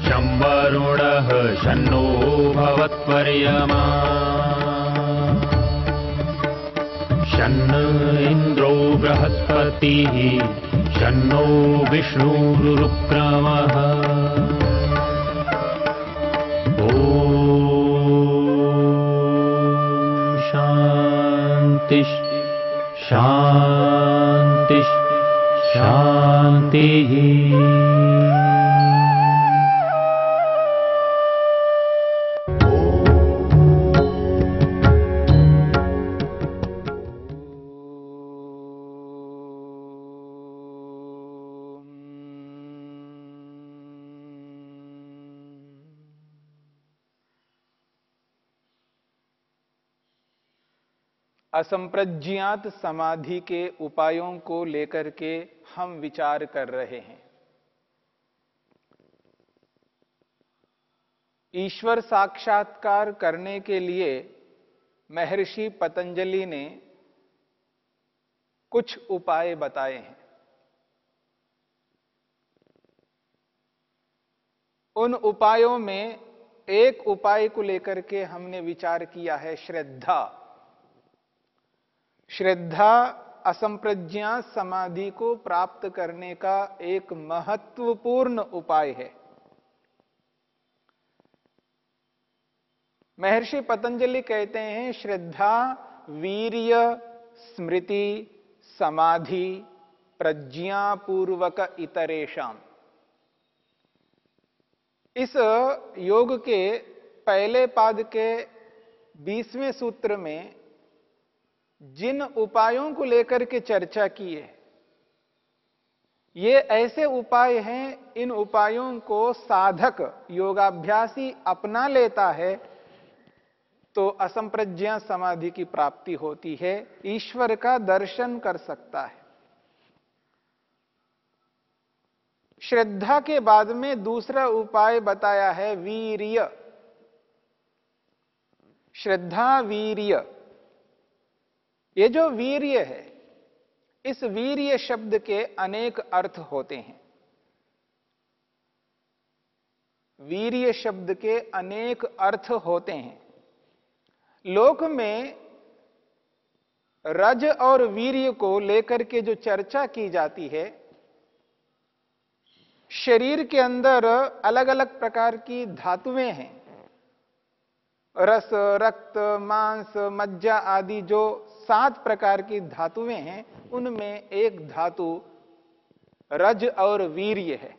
शं वरुणः शन्नो भवत्वर्यमा शन्न इन्द्रो बृहस्पतिः शन्नो विष्णुरुक्रमः ॐ शान्ति शान्ति शान्तिः। असंप्रज्ञात समाधि के उपायों को लेकर के हम विचार कर रहे हैं। ईश्वर साक्षात्कार करने के लिए महर्षि पतंजलि ने कुछ उपाय बताए हैं। उन उपायों में एक उपाय को लेकर के हमने विचार किया है, श्रद्धा। श्रद्धा असंप्रज्ञात समाधि को प्राप्त करने का एक महत्वपूर्ण उपाय है। महर्षि पतंजलि कहते हैं, श्रद्धा वीर्य स्मृति समाधि प्रज्ञापूर्वक इतरेषाम। इस योग के पहले पाद के 20वें सूत्र में जिन उपायों को लेकर के चर्चा की है, ये ऐसे उपाय हैं, इन उपायों को साधक योगाभ्यासी अपना लेता है तो असंप्रज्ञात समाधि की प्राप्ति होती है, ईश्वर का दर्शन कर सकता है। श्रद्धा के बाद में दूसरा उपाय बताया है वीर्य। श्रद्धा वीर्य, ये जो वीर्य है, इस वीर्य शब्द के अनेक अर्थ होते हैं। वीर्य शब्द के अनेक अर्थ होते हैं। लोक में रज और वीर्य को लेकर के जो चर्चा की जाती है, शरीर के अंदर अलग अलग प्रकार की धातुएं हैं। रस, रक्त, मांस, मज्जा आदि जो 7 प्रकार की धातुएं हैं, उनमें एक धातु रज और वीर्य है।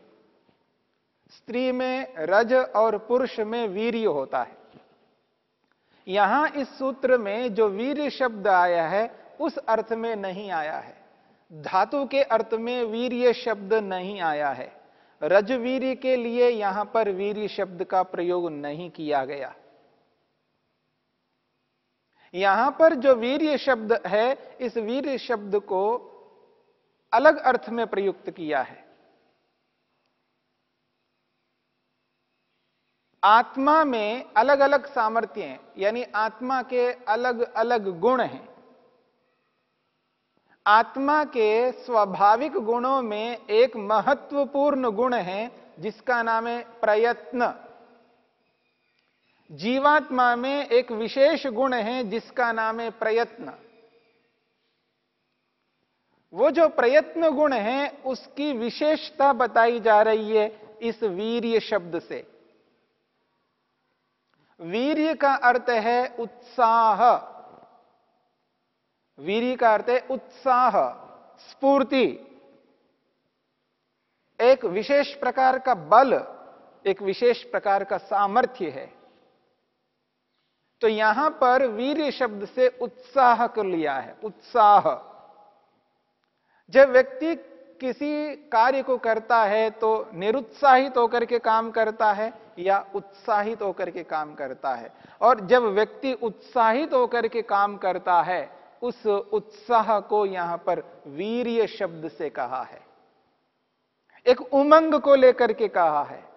स्त्री में रज और पुरुष में वीर्य होता है। यहां इस सूत्र में जो वीर्य शब्द आया है, उस अर्थ में नहीं आया है। धातु के अर्थ में वीर्य शब्द नहीं आया है। रजवीर्य के लिए यहां पर वीर्य शब्द का प्रयोग नहीं किया गया। यहां पर जो वीर्य शब्द है, इस वीर्य शब्द को अलग अर्थ में प्रयुक्त किया है। आत्मा में अलग अलग सामर्थ्य हैं, यानी आत्मा के अलग अलग गुण हैं। आत्मा के स्वाभाविक गुणों में एक महत्वपूर्ण गुण है जिसका नाम है प्रयत्न। जीवात्मा में एक विशेष गुण है जिसका नाम है प्रयत्न। वो जो प्रयत्न गुण है, उसकी विशेषता बताई जा रही है इस वीर्य शब्द से। वीर्य का अर्थ है उत्साह। वीर्य का अर्थ है उत्साह, स्फूर्ति, एक विशेष प्रकार का बल, एक विशेष प्रकार का सामर्थ्य है। तो यहां पर वीर्य शब्द से उत्साह को लिया है। उत्साह, जब व्यक्ति किसी कार्य को करता है तो निरुत्साहित होकर के काम करता है या उत्साहित होकर के काम करता है। और जब व्यक्ति उत्साहित होकर के काम करता है, उस उत्साह को यहां पर वीर्य शब्द से कहा है। एक उमंग को लेकर के कहा है।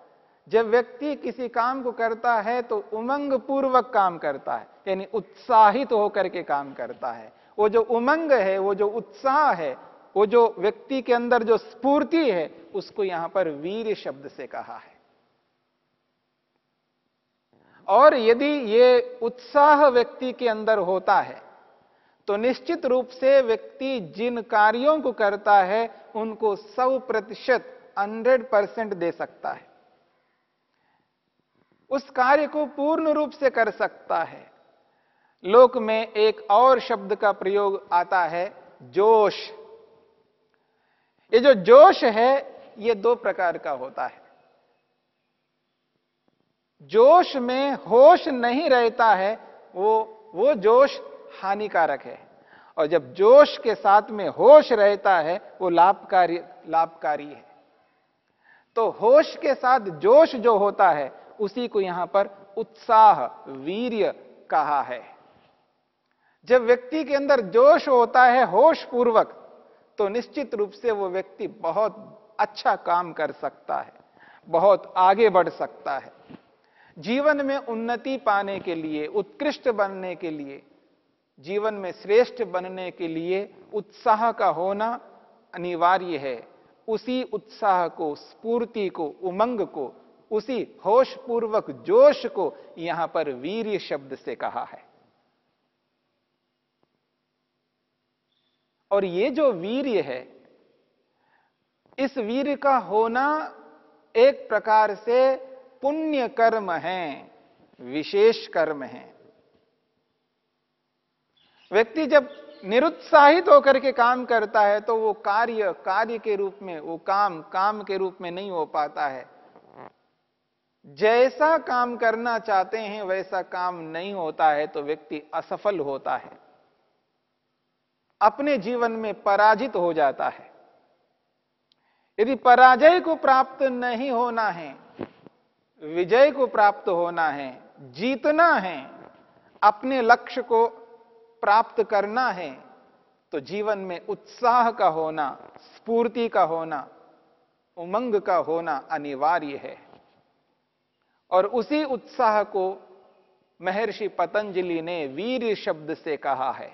जब व्यक्ति किसी काम को करता है तो उमंग पूर्वक काम करता है, यानी उत्साहित होकर के काम करता है। वो जो उमंग है, वो जो उत्साह है, वो जो व्यक्ति के अंदर जो स्फूर्ति है, उसको यहां पर वीर्य शब्द से कहा है। और यदि ये उत्साह व्यक्ति के अंदर होता है तो निश्चित रूप से व्यक्ति जिन कार्यों को करता है उनको 100%, 100% दे सकता है, उस कार्य को पूर्ण रूप से कर सकता है। लोक में एक और शब्द का प्रयोग आता है, जोश। ये जो जोश है ये 2 प्रकार का होता है। जोश में होश नहीं रहता है, वो जोश हानिकारक है, और जब जोश के साथ में होश रहता है वो लाभकारी है। तो होश के साथ जोश जो होता है उसी को यहां पर उत्साह, वीर्य कहा है। जब व्यक्ति के अंदर जोश होता है होश पूर्वक, तो निश्चित रूप से वो व्यक्ति बहुत अच्छा काम कर सकता है, बहुत आगे बढ़ सकता है। जीवन में उन्नति पाने के लिए, उत्कृष्ट बनने के लिए, जीवन में श्रेष्ठ बनने के लिए उत्साह का होना अनिवार्य है। उसी उत्साह को, स्फूर्ति को, उमंग को, उसी होशपूर्वक जोश को यहां पर वीर्य शब्द से कहा है। और ये जो वीर्य है, इस वीर्य का होना एक प्रकार से पुण्य कर्म है, विशेष कर्म है। व्यक्ति जब निरुत्साहित होकर के काम करता है तो वो कार्य के रूप में, वो काम के रूप में नहीं हो पाता है। जैसा काम करना चाहते हैं वैसा काम नहीं होता है तो व्यक्ति असफल होता है, अपने जीवन में पराजित हो जाता है। यदि पराजय को प्राप्त नहीं होना है, विजय को प्राप्त होना है, जीतना है, अपने लक्ष्य को प्राप्त करना है, तो जीवन में उत्साह का होना, स्फूर्ति का होना, उमंग का होना अनिवार्य है। और उसी उत्साह को महर्षि पतंजलि ने वीर्य शब्द से कहा है।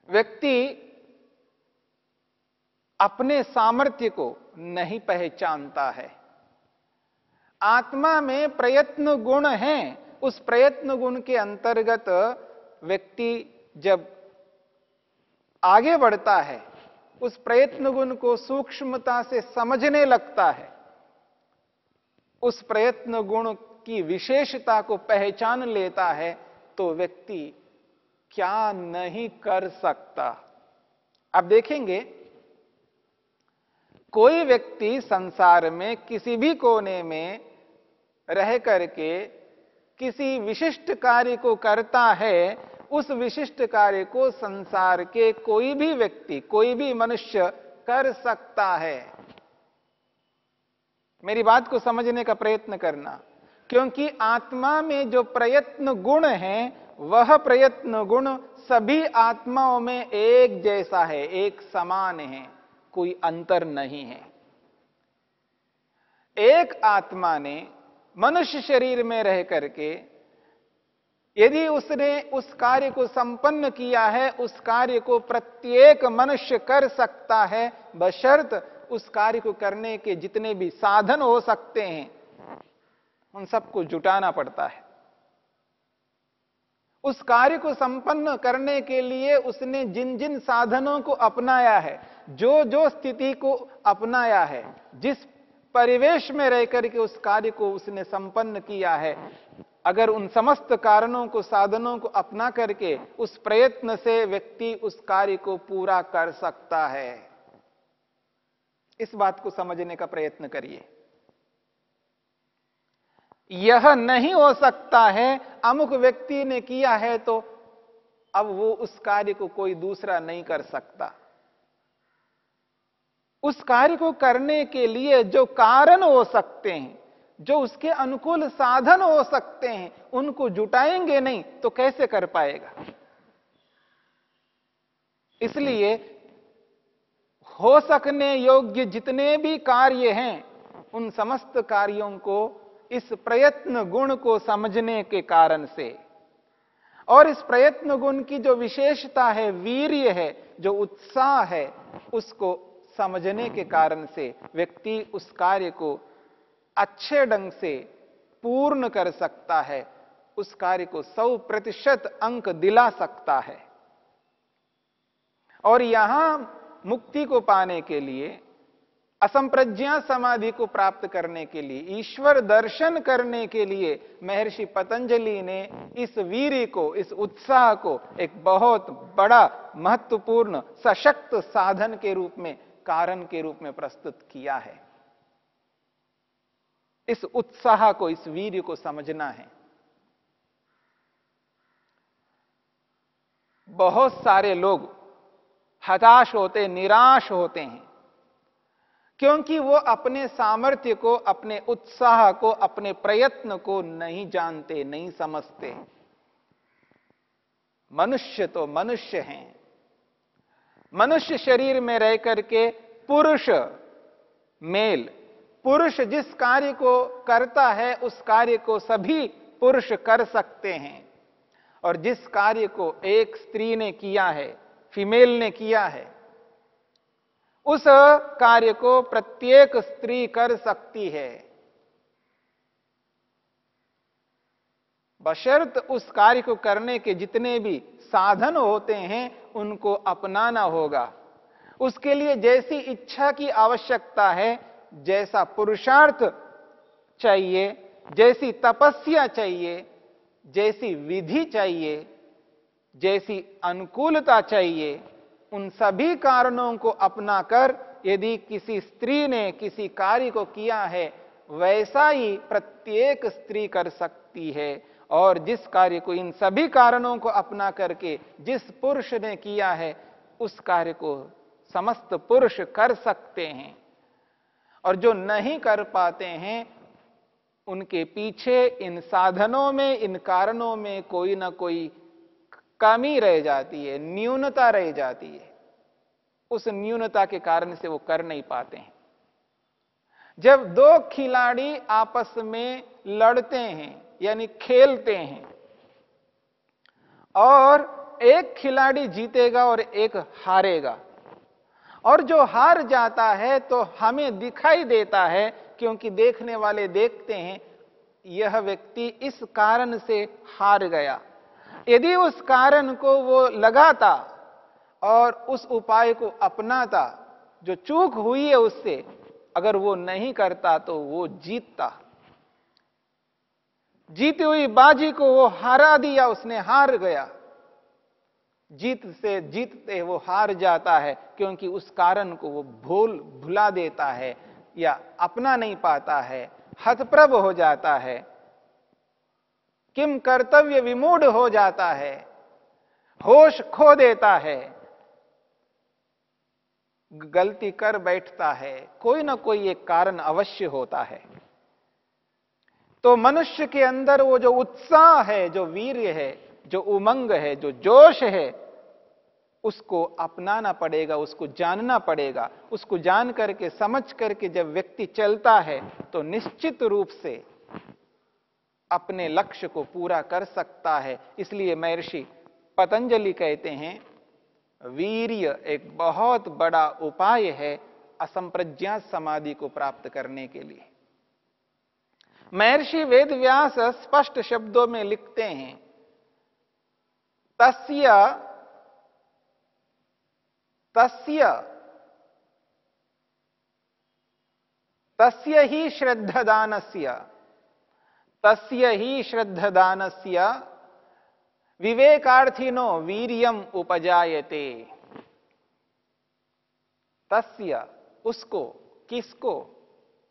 व्यक्ति अपने सामर्थ्य को नहीं पहचानता है। आत्मा में प्रयत्न गुण है, उस प्रयत्न गुण के अंतर्गत व्यक्ति जब आगे बढ़ता है, उस प्रयत्न गुण को सूक्ष्मता से समझने लगता है, उस प्रयत्न गुण की विशेषता को पहचान लेता है, तो व्यक्ति क्या नहीं कर सकता। अब देखेंगे, कोई व्यक्ति संसार में किसी भी कोने में रह करके किसी विशिष्ट कार्य को करता है, उस विशिष्ट कार्य को संसार के कोई भी व्यक्ति, कोई भी मनुष्य कर सकता है। मेरी बात को समझने का प्रयत्न करना, क्योंकि आत्मा में जो प्रयत्न गुण है वह प्रयत्न गुण सभी आत्माओं में एक जैसा है, एक समान है, कोई अंतर नहीं है। एक आत्मा ने मनुष्य शरीर में रह करके यदि उसने उस कार्य को संपन्न किया है, उस कार्य को प्रत्येक मनुष्य कर सकता है, बशर्त उस कार्य को करने के जितने भी साधन हो सकते हैं उन सबको जुटाना पड़ता है। उस कार्य को संपन्न करने के लिए उसने जिन जिन साधनों को अपनाया है, जो जो स्थिति को अपनाया है, जिस परिवेश में रहकर के उस कार्य को उसने संपन्न किया है, अगर उन समस्त कारणों को, साधनों को अपना करके उस प्रयत्न से व्यक्ति उस कार्य को पूरा कर सकता है। इस बात को समझने का प्रयत्न करिए। यह नहीं हो सकता है अमुक व्यक्ति ने किया है तो अब वो उस कार्य को कोई दूसरा नहीं कर सकता। उस कार्य को करने के लिए जो कारण हो सकते हैं, जो उसके अनुकूल साधन हो सकते हैं, उनको जुटाएंगे नहीं तो कैसे कर पाएगा। इसलिए हो सकने योग्य जितने भी कार्य हैं उन समस्त कार्यों को इस प्रयत्न गुण को समझने के कारण से, और इस प्रयत्न गुण की जो विशेषता है, वीर्य है, जो उत्साह है, उसको समझने के कारण से व्यक्ति उस कार्य को अच्छे ढंग से पूर्ण कर सकता है, उस कार्य को 100% अंक दिला सकता है। और यहां मुक्ति को पाने के लिए, असंप्रज्ञा समाधि को प्राप्त करने के लिए, ईश्वर दर्शन करने के लिए महर्षि पतंजलि ने इस वीर्य को, इस उत्साह को एक बहुत बड़ा महत्वपूर्ण सशक्त साधन के रूप में, कारण के रूप में प्रस्तुत किया है। इस उत्साह को, इस वीर्य को समझना है। बहुत सारे लोग हताश होते, निराश होते हैं, क्योंकि वो अपने सामर्थ्य को, अपने उत्साह को, अपने प्रयत्न को नहीं जानते, नहीं समझते। मनुष्य तो मनुष्य हैं। मनुष्य शरीर में रह करके पुरुष मेल, पुरुष जिस कार्य को करता है उस कार्य को सभी पुरुष कर सकते हैं, और जिस कार्य को एक स्त्री ने किया है, फीमेल ने किया है, उस कार्य को प्रत्येक स्त्री कर सकती है, बशर्त उस कार्य को करने के जितने भी साधन होते हैं उनको अपनाना होगा। उसके लिए जैसी इच्छा की आवश्यकता है, जैसा पुरुषार्थ चाहिए, जैसी तपस्या चाहिए, जैसी विधि चाहिए, जैसी अनुकूलता चाहिए, उन सभी कारणों को अपनाकर यदि किसी स्त्री ने किसी कार्य को किया है, वैसा ही प्रत्येक स्त्री कर सकती है। और जिस कार्य को, इन सभी कारणों को अपना करके जिस पुरुष ने किया है, उस कार्य को समस्त पुरुष कर सकते हैं। और जो नहीं कर पाते हैं, उनके पीछे इन साधनों में, इन कारणों में कोई ना कोई कमी रह जाती है, न्यूनता रह जाती है। उस न्यूनता के कारण से वो कर नहीं पाते हैं। जब दो खिलाड़ी आपस में लड़ते हैं, यानी खेलते हैं, और एक खिलाड़ी जीतेगा और एक हारेगा, और जो हार जाता है तो हमें दिखाई देता है, क्योंकि देखने वाले देखते हैं यह व्यक्ति इस कारण से हार गया। यदि उस कारण को वो लगाता और उस उपाय को अपनाता, जो चूक हुई है उससे अगर वो नहीं करता तो वो जीतता। जीती हुई बाजी को वो हरा दिया, उसने हार गया। जीत से जीतते वो हार जाता है, क्योंकि उस कारण को वो भुला देता है या अपना नहीं पाता है, हतप्रभ हो जाता है, किम कर्तव्य विमूढ़ हो जाता है, होश खो देता है, गलती कर बैठता है। कोई ना कोई एक कारण अवश्य होता है। तो मनुष्य के अंदर वो जो उत्साह है, जो वीर्य है, जो उमंग है, जो जोश है, उसको अपनाना पड़ेगा, उसको जानना पड़ेगा। उसको जान करके, समझ करके जब व्यक्ति चलता है तो निश्चित रूप से अपने लक्ष्य को पूरा कर सकता है। इसलिए महर्षि पतंजलि कहते हैं, वीर्य एक बहुत बड़ा उपाय है असंप्रज्ञात समाधि को प्राप्त करने के लिए। महर्षि वेदव्यास स्पष्ट शब्दों में लिखते हैं, तस्य ही श्रद्धदानस्य विवेकार्थिनो वीर्यम उपजायते। तस्य, उसको, किसको?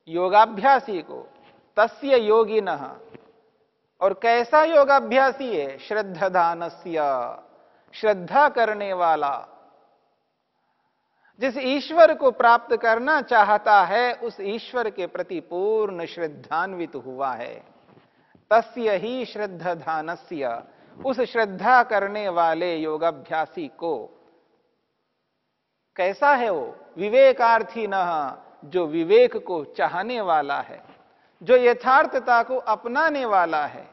योगाभ्यासी को। तस्य योगिनः, और कैसा योगाभ्यासी है? श्रद्धदानस्य, श्रद्धा करने वाला। जिस ईश्वर को प्राप्त करना चाहता है उस ईश्वर के प्रति पूर्ण श्रद्धान्वित हुआ है। तस्य ही श्रद्धदानस्य, उस श्रद्धा करने वाले योगाभ्यासी को। कैसा है वो? विवेकार्थी न, जो विवेक को चाहने वाला है, जो यथार्थता को अपनाने वाला है,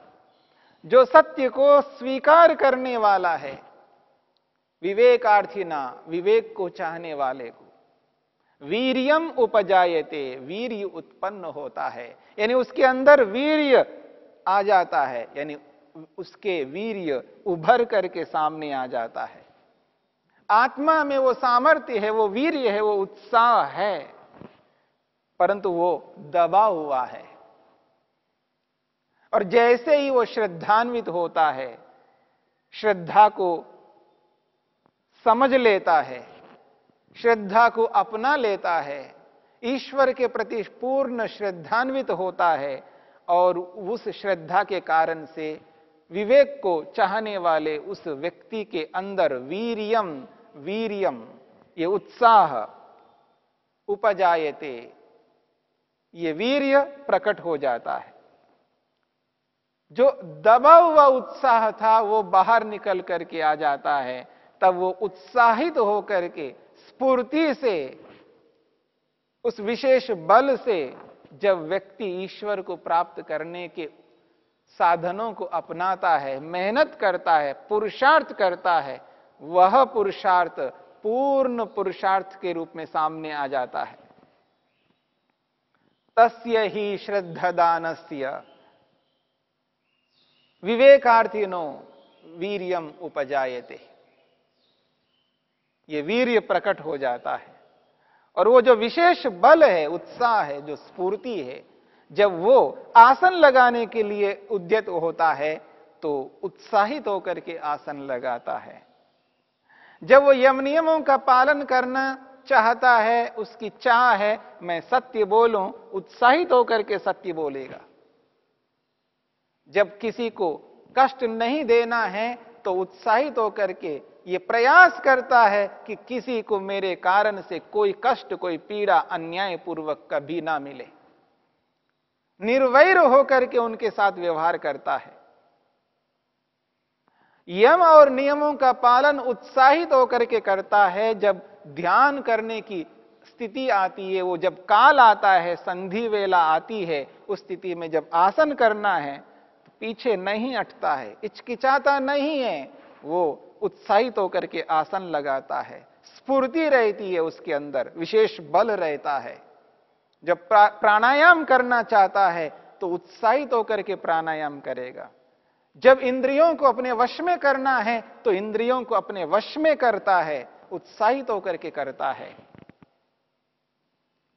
जो सत्य को स्वीकार करने वाला है। विवेकार्थी ना, विवेक को चाहने वाले को। वीर्यम उपजायते, वीर्य उत्पन्न होता है, यानी उसके अंदर वीर्य आ जाता है, यानी उसके वीर्य उभर करके सामने आ जाता है। आत्मा में वो सामर्थ्य है, वो वीर्य है, वो उत्साह है, परंतु वो दबा हुआ है। और जैसे ही वो श्रद्धान्वित होता है, श्रद्धा को समझ लेता है, श्रद्धा को अपना लेता है, ईश्वर के प्रति पूर्ण श्रद्धान्वित होता है, और उस श्रद्धा के कारण से विवेक को चाहने वाले उस व्यक्ति के अंदर वीर्यम, वीर्यम, ये उत्साह, उपजायते, ये वीर्य प्रकट हो जाता है। जो दबा हुआ उत्साह था वो बाहर निकल करके आ जाता है, तब वो उत्साहित होकर के स्फूर्ति से, उस विशेष बल से जब व्यक्ति ईश्वर को प्राप्त करने के साधनों को अपनाता है, मेहनत करता है, पुरुषार्थ करता है, वह पुरुषार्थ पूर्ण पुरुषार्थ के रूप में सामने आ जाता है। तस्य ही श्रद्धदानस्य विवेकार्थिनो वीर्यम उपजायते, ये वीर्य प्रकट हो जाता है। और वो जो विशेष बल है, उत्साह है, जो स्फूर्ति है, जब वो आसन लगाने के लिए उद्यत होता है तो उत्साहित होकर के आसन लगाता है। जब वो यम नियमों का पालन करना चाहता है, उसकी चाह है मैं सत्य बोलूं, उत्साहित होकर के सत्य बोलेगा। जब किसी को कष्ट नहीं देना है तो उत्साहित होकर के ये प्रयास करता है कि किसी को मेरे कारण से कोई कष्ट, कोई पीड़ा अन्याय पूर्वक कभी ना मिले। निर्वैर होकर के उनके साथ व्यवहार करता है। यम और नियमों का पालन उत्साहित होकर के करता है। जब ध्यान करने की स्थिति आती है, वो जब काल आता है, संधि वेला आती है, उस स्थिति में जब आसन करना है तो पीछे नहीं हटता है, हिचकिचाता नहीं है, वो उत्साहित होकर के आसन लगाता है। स्फूर्ति रहती है उसके अंदर, विशेष बल रहता है। जब प्राणायाम करना चाहता है तो उत्साहित होकर के प्राणायाम करेगा। जब इंद्रियों को अपने वश में करना है तो इंद्रियों को अपने वश में करता है, उत्साहित होकर के करता है।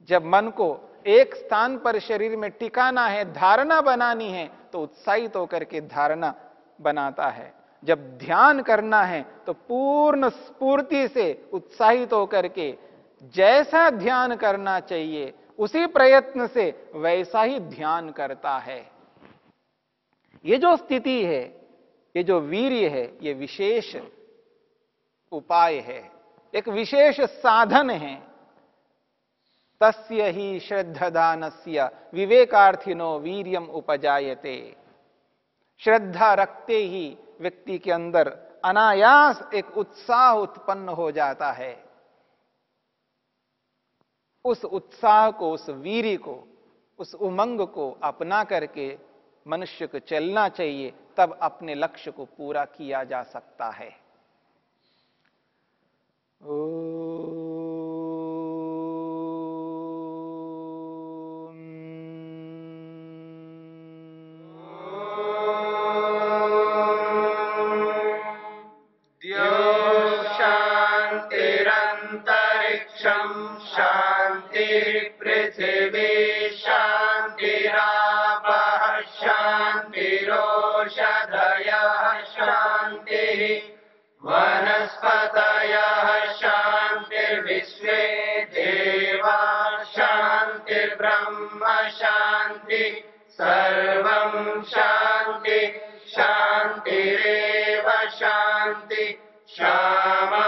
जब मन को एक स्थान पर शरीर में टिकाना है, धारणा बनानी है, तो उत्साहित होकर के धारणा बनाता है। जब ध्यान करना है तो पूर्ण स्फूर्ति से उत्साहित होकर के जैसा ध्यान करना चाहिए उसी प्रयत्न से वैसा ही ध्यान करता है। ये जो स्थिति है, ये जो वीर्य है, ये विशेष उपाय है, एक विशेष साधन है। तस्य ही श्रद्धदानस्य विवेकार्थिनो वीर्यम उपजायते। श्रद्धा रखते ही व्यक्ति के अंदर अनायास एक उत्साह उत्पन्न हो जाता है। उस उत्साह को, उस वीर्य को, उस उमंग को अपना करके मनुष्य को चलना चाहिए, तब अपने लक्ष्य को पूरा किया जा सकता है। पृथिवी शान्तिरापः शान्तिरोषधयः शान्तिः वनस्पतयः शान्तिर्विश्वे देवा शान्तिर्ब्रह्म शान्ति सर्वं शान्ति शान्तिरेव शान्ति श्यामा